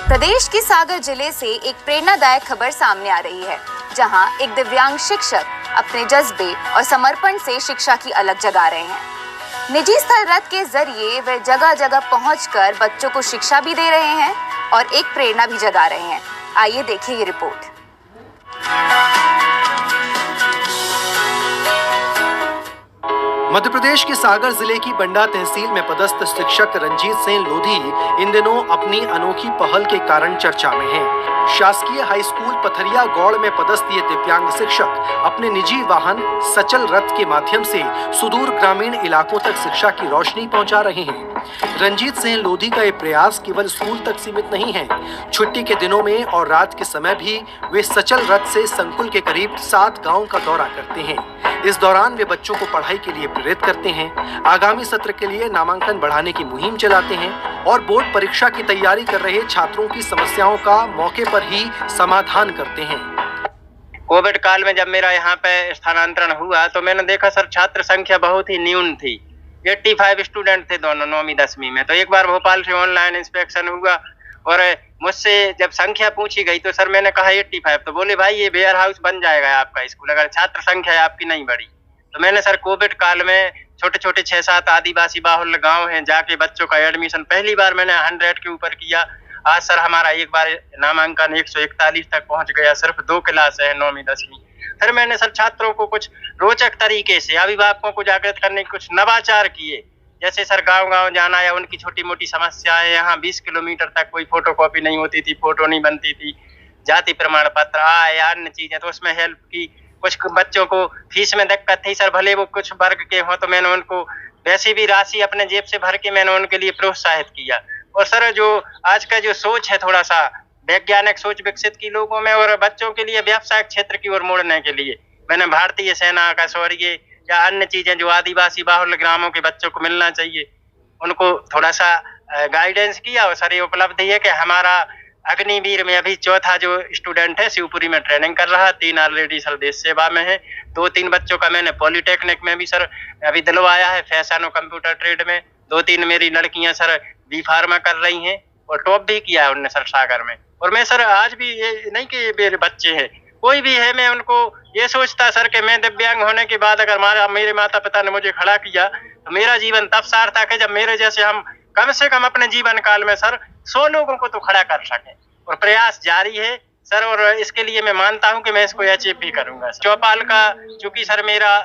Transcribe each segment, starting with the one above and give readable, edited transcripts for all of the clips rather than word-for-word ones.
प्रदेश के सागर जिले से एक प्रेरणादायक खबर सामने आ रही है, जहां एक दिव्यांग शिक्षक अपने जज्बे और समर्पण से शिक्षा की अलग जगा रहे हैं। निजी स्थल रथ के जरिए वे जगह जगह पहुंचकर बच्चों को शिक्षा भी दे रहे हैं और एक प्रेरणा भी जगा रहे हैं। आइए देखिए ये रिपोर्ट। मध्य प्रदेश के सागर जिले की बंडा तहसील में पदस्थ शिक्षक रंजीत सिंह लोधी इन दिनों अपनी अनोखी पहल के कारण चर्चा में हैं। शासकीय हाई स्कूल पथरिया गौड़ में पदस्थ ये दिव्यांग शिक्षक अपने निजी वाहन सचल रथ के माध्यम से सुदूर ग्रामीण इलाकों तक शिक्षा की रोशनी पहुंचा रहे हैं। रंजीत सिंह लोधी का ये प्रयास केवल स्कूल तक सीमित नहीं है। छुट्टी के दिनों में और रात के समय भी वे सचल रथ से संकुल के करीब 7 गाँव का दौरा करते हैं। इस दौरान वे बच्चों को पढ़ाई के लिए प्रेरित करते हैं, आगामी सत्र के लिए नामांकन बढ़ाने की मुहिम चलाते हैं और बोर्ड परीक्षा की तैयारी कर रहे छात्रों की समस्याओं का मौके पर ही समाधान करते हैं। कोविड काल में जब मेरा यहाँ पे स्थानांतरण हुआ तो मैंने देखा सर छात्र संख्या बहुत ही न्यून थी। 85 स्टूडेंट थे दोनों 9वीं 10वीं में। तो एक बार भोपाल से ऑनलाइन इंस्पेक्शन हुआ और मुझसे जब संख्या पूछी गई तो सर मैंने कहा 85। तो बोले भाई ये वेयर हाउस बन जाएगा आपका स्कूल अगर छात्र संख्या आपकी नहीं बढ़ी। तो मैंने सर कोविड काल में छोटे छोटे 6-7 आदिवासी बाहुल्य गांव हैं जाके बच्चों का एडमिशन पहली बार मैंने 100 के ऊपर किया। आज सर हमारा एक बार नामांकन 141 तक पहुंच गया। सिर्फ 2 क्लास है 9वीं 10वीं। फिर मैंने सर छात्रों को कुछ रोचक तरीके से अभिभावकों को जागृत करने के कुछ नवाचार किए। जैसे सर गांव-गांव जाना या उनकी छोटी मोटी समस्याएं, यहाँ 20 किलोमीटर तक कोई फोटोकॉपी नहीं होती थी, फोटो नहीं बनती थी, जाति प्रमाण पत्र या अन्य चीजें, तो उसमें हेल्प की। कुछ बच्चों को फीस में दिक्कत थी सर, भले वो कुछ वर्ग के हों, तो मैंने उनको वैसी भी राशि अपने जेब से भर के मैंने उनके लिए प्रोत्साहित किया। और सर जो आज का जो सोच है थोड़ा सा वैज्ञानिक सोच विकसित की लोगों में और बच्चों के लिए व्यवसायिक क्षेत्र की ओर मोड़ने के लिए मैंने भारतीय सेना का शौर्य या अन्य चीजें जो आदिवासी बाहुल्य ग्रामों के बच्चों को मिलना चाहिए उनको थोड़ा सा गाइडेंस किया। और सर ये उपलब्धि है कि हमारा अग्निवीर में अभी 4था जो स्टूडेंट है शिवपुरी में ट्रेनिंग कर रहा, 3 ऑलरेडी सर देश सेवा में है, 2-3 बच्चों का मैंने पॉलिटेक्निक में भी सर अभी दिलवाया है, फैशन और कंप्यूटर ट्रेड में। 2-3 मेरी लड़कियां सर बी फार्मा कर रही हैं और टॉप भी किया है उनने सर सागर में। और मैं सर आज भी ये नहीं कि मेरे बच्चे हैं कोई भी है, मैं उनको ये सोचता सर कि मैं दिव्यांग होने के बाद अगर मेरे माता पिता ने मुझे खड़ा किया तो मेरा जीवन तब सार्थक है जब मेरे जैसे हम कम से कम अपने जीवन काल में सर 100 लोगों को तो खड़ा कर सकें। और प्रयास जारी है सर और इसके लिए मैं मानता हूं कि मैं इसको अचीव भी करूंगा। चौपाल का चूंकि सर मेरा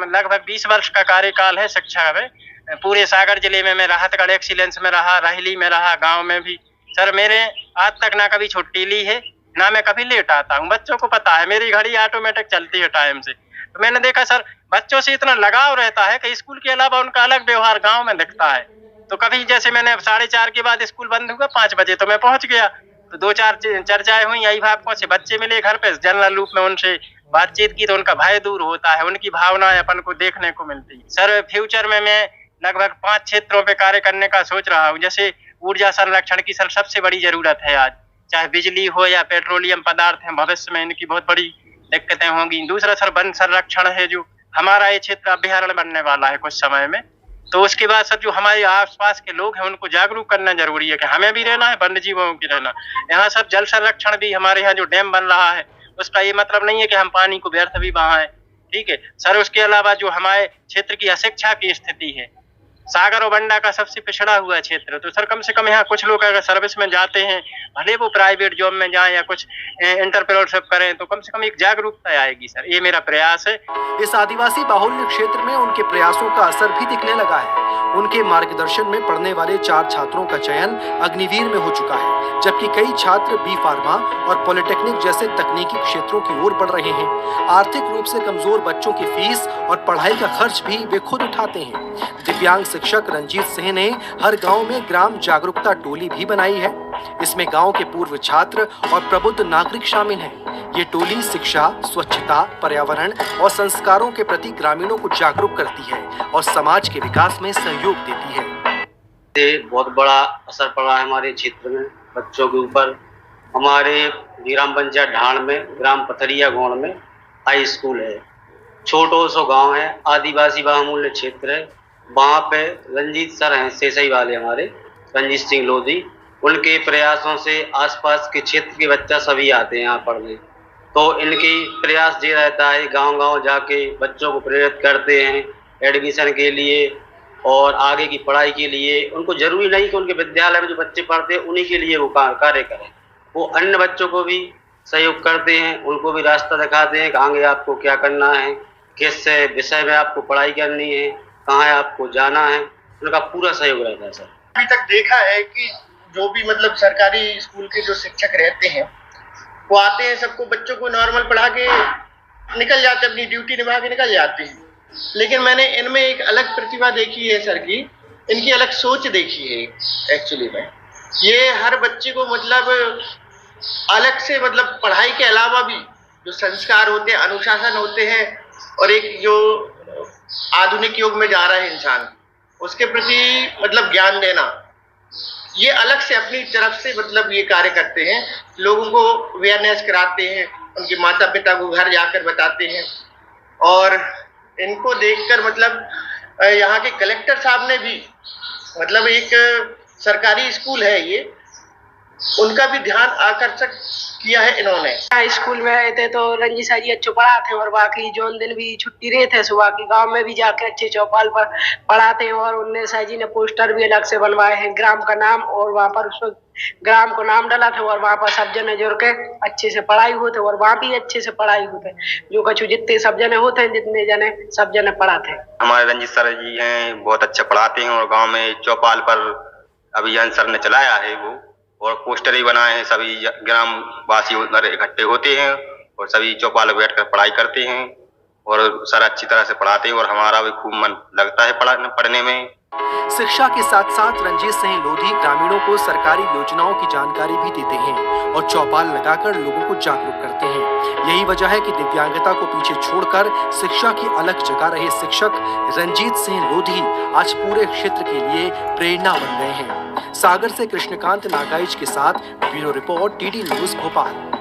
लगभग 20 वर्ष का कार्यकाल है शिक्षा में, पूरे सागर जिले में मैं राहतगढ़ एक्सीलेंस में रहा, राहली में रहा, गाँव में भी सर मैंने आज तक ना कभी छुट्टी ली है ना मैं कभी लेट आता हूँ। बच्चों को पता है मेरी घड़ी ऑटोमेटिक चलती है टाइम से। तो मैंने देखा सर बच्चों से इतना लगाव रहता है कि स्कूल के अलावा उनका अलग व्यवहार गांव में दिखता है। तो कभी जैसे मैंने 4:30 के बाद स्कूल बंद हुआ, 5 बजे तो मैं पहुंच गया, तो 2-4 चर्चाएं हुई, अभिभावकों से बच्चे मिले घर पे, जनरल रूप में उनसे बातचीत की तो उनका भय दूर होता है, उनकी भावनाएं अपन को देखने को मिलती। सर फ्यूचर में मैं लगभग 5 क्षेत्रों पे कार्य करने का सोच रहा हूँ। जैसे ऊर्जा संरक्षण की सर सबसे बड़ी जरूरत है आज, चाहे बिजली हो या पेट्रोलियम पदार्थ है, भविष्य में इनकी बहुत बड़ी दिक्कतें होंगी। दूसरा सर वन संरक्षण है, जो हमारा ये क्षेत्र अभ्यारण्य बनने वाला है कुछ समय में, तो उसके बाद सर जो हमारे आसपास के लोग हैं उनको जागरूक करना जरूरी है कि हमें भी रहना है, वन्य जीवों की रहना। यहाँ सब जल संरक्षण भी, हमारे यहाँ जो डैम बन रहा है उसका ये मतलब नहीं है कि हम पानी को व्यर्थ भी बहाएं, ठीक है सर। उसके अलावा जो हमारे क्षेत्र की अशिक्षा की स्थिति है, सागर और बंडा का सबसे पिछड़ा हुआ क्षेत्र, तो सर कम से कम यहाँ कुछ लोग अगर सर्विस में जाते हैं, भले वो प्राइवेट जॉब में जाएं या कुछ एंटरप्रेन्योरशिप करें, तो कम से कम एक जागरूकता आएगी सर, ये मेरा प्रयास है। इस आदिवासी बाहुल्य क्षेत्र में उनके प्रयासों का असर भी दिखने लगा है। उनके मार्गदर्शन में पढ़ने वाले 4 छात्रों का चयन अग्निवीर में हो चुका है, जबकि कई छात्र बी फार्मा और पॉलिटेक्निक जैसे तकनीकी क्षेत्रों की ओर बढ़ रहे हैं। आर्थिक रूप से कमजोर बच्चों की फीस और पढ़ाई का खर्च भी वे खुद उठाते हैं। दिव्यांग शिक्षक रंजीत सिंह ने हर गांव में ग्राम जागरूकता टोली भी बनाई है। इसमें गांव के पूर्व छात्र और प्रबुद्ध नागरिक शामिल हैं। ये टोली शिक्षा, स्वच्छता, पर्यावरण और संस्कारों के प्रति ग्रामीणों को जागरूक करती है और समाज के विकास में सहयोग देती है। बहुत बड़ा असर पड़ा है हमारे क्षेत्र में बच्चों के ऊपर। हमारे ग्राम पंचायत ढाण में, ग्राम पथरिया गौड़ में हाई स्कूल है, छोटो सो गांव है, आदिवासी बहुमूल्य क्षेत्र है। वहाँ पे रंजीत सर हैं, सेसई वाले हमारे रंजीत सिंह लोधी, उनके प्रयासों से आसपास के क्षेत्र के बच्चा सभी आते हैं यहाँ पढ़ने। तो इनकी प्रयास ये रहता है गांव-गांव जाके बच्चों को प्रेरित करते हैं एडमिशन के लिए और आगे की पढ़ाई के लिए। उनको ज़रूरी नहीं कि उनके विद्यालय में जो बच्चे पढ़ते हैं उन्हीं के लिए वो कार्य करें, वो अन्य बच्चों को भी सहयोग करते हैं, उनको भी रास्ता दिखाते हैं कि आगे आपको क्या करना है, किस विषय में आपको पढ़ाई करनी है, कहाँ आपको जाना है, उनका पूरा सहयोग रहता है सर। अभी तक देखा है कि जो भी मतलब सरकारी स्कूल के जो शिक्षक रहते हैं वो आते हैं, सबको बच्चों को नॉर्मल पढ़ा के निकल जाते हैं, अपनी ड्यूटी निभा के निकल जाते हैं। लेकिन मैंने इनमें एक अलग प्रतिभा देखी है सर की, इनकी अलग सोच देखी है एक्चुअली में। ये हर बच्चे को मतलब अलग से मतलब पढ़ाई के अलावा भी जो संस्कार होते हैं, अनुशासन होते हैं और एक जो आधुनिक युग में जा रहा है इंसान, उसके प्रति मतलब ज्ञान देना, ये अलग से अपनी तरफ से मतलब ये कार्य करते हैं, लोगों को अवेयरनेस कराते हैं, उनके माता पिता को घर जाकर बताते हैं। और इनको देखकर मतलब यहाँ के कलेक्टर साहब ने भी मतलब एक सरकारी स्कूल है ये, उनका भी ध्यान आकर्षक किया है इन्होंने। स्कूल में आए थे तो रंजीत सर जी अच्छे पढ़ाते और बाकी जो दिन भी छुट्टी रहे थे सुबह की गांव में भी जाके अच्छे चौपाल पर पढ़ाते हैं। और उनने सर जी ने पोस्टर भी अलग से बनवाए हैं ग्राम का नाम, और वहाँ पर उस ग्राम को नाम डाला था और वहाँ पर सब जने जुड़ के अच्छे से पढ़ाई होते और वहाँ भी अच्छे से पढ़ाई होते, जो कछु जितने सब जने होते हैं, जितने जने सब जने पढ़ाते हैं। हमारे रंजीत सर जी हैं, बहुत अच्छा पढ़ाते हैं और गाँव में चौपाल पर अभियान सर ने चलाया है वो, और पोस्टर ही बनाए हैं। सभी ग्राम वासी उधर इकट्ठे होते हैं और सभी चौपाल बैठ कर पढ़ाई करते हैं और सर अच्छी तरह से पढ़ाते हैं और हमारा भी खूब मन लगता है पढ़ने में। शिक्षा के साथ साथ रंजीत सिंह लोधी ग्रामीणों को सरकारी योजनाओं की जानकारी भी देते हैं और चौपाल लगाकर लोगों को जागरूक करते हैं। यही वजह है कि दिव्यांगता को पीछे छोड़कर शिक्षा की अलग जगा रहे शिक्षक रंजीत सिंह लोधी आज पूरे क्षेत्र के लिए प्रेरणा बन गए हैं। सागर से कृष्णकांत नागाइच के साथ bureau report, TD news Bhopal.